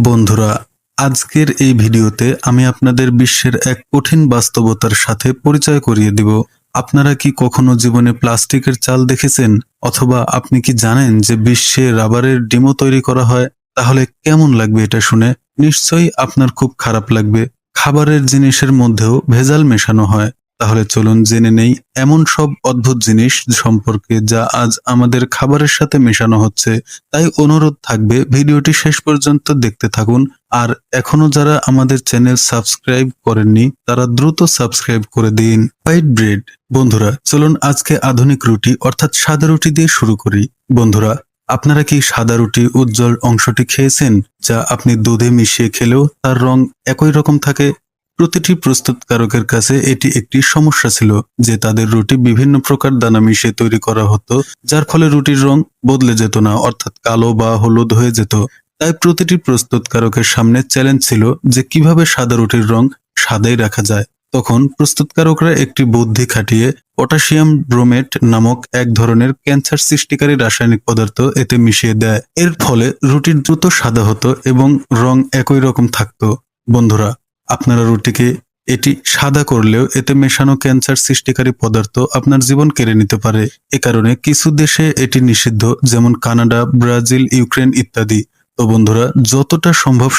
বন্ধুরা, আজকের এই ভিডিওতে আমি আপনাদের বিশ্বের এক কঠিন বাস্তবতার সাথে পরিচয় করিয়ে দিব। আপনারা কি কখনো জীবনে প্লাস্টিকের চাল দেখেছেন? অথবা আপনি কি জানেন যে বিশ্বে রাবারের ডিমও তৈরি করা হয়? তাহলে কেমন লাগবে এটা শুনে? নিশ্চয়ই আপনার খুব খারাপ লাগবে। খাবারের জিনিসের মধ্যেও ভেজাল মেশানো হয়। তাহলে চলুন জেনে নেই এমন সব অদ্ভুত জিনিস সম্পর্কে যা আজ আমাদের খাবারের সাথে মেশানো হচ্ছে। তাই অনুরোধ থাকবে ভিডিওটি শেষ পর্যন্ত দেখতে থাকুন। আর এখনো যারা আমাদের চ্যানেল সাবস্ক্রাইব করেননি তারা দ্রুত সাবস্ক্রাইব করে দিন। White bread. বন্ধুরা, চলুন আজকে আধুনিক রুটি অর্থাৎ সাদা রুটি দিয়ে শুরু করি। বন্ধুরা, আপনারা কি সাদা রুটি উজ্জ্বল অংশটি খেয়েছেন, যা আপনি দুধে মিশিয়ে খেলেও তার রং একই রকম থাকে? প্রতিটি প্রস্তুতকারকের কাছে এটি একটি সমস্যা ছিল যে তাদের রুটি বিভিন্ন প্রকার দানা মিশিয়ে তৈরি করা হতো, যার ফলে রুটির রং বদলে যেত না, অর্থাৎ কালো বা হলুদ হয়ে যেত। তাই প্রতিটি প্রস্তুতকারকের সামনে চ্যালেঞ্জ ছিল যে কিভাবে সাদা রুটির রং সাদাই রাখা যায়। তখন প্রস্তুতকারকরা একটি বুদ্ধি খাটিয়ে পটাশিয়াম ব্রোমেট নামক এক ধরনের ক্যান্সার সৃষ্টিকারী রাসায়নিক পদার্থ এতে মিশিয়ে দেয়। এর ফলে রুটি দ্রুত সাদা হতো এবং রং একই রকম থাকতো। বন্ধুরা, আপনারা রুটিকে এটি সাদা করলেও এতে মেশানো ক্যান্সার সৃষ্টিকারী পদার্থ আপনার জীবন কেড়ে নিতে পারে। এ কারণে কিছু দেশে এটি নিষিদ্ধ, যেমন কানাডা, ব্রাজিল, ইউক্রেন ইত্যাদি। তো বন্ধুরা, যতটা সম্ভব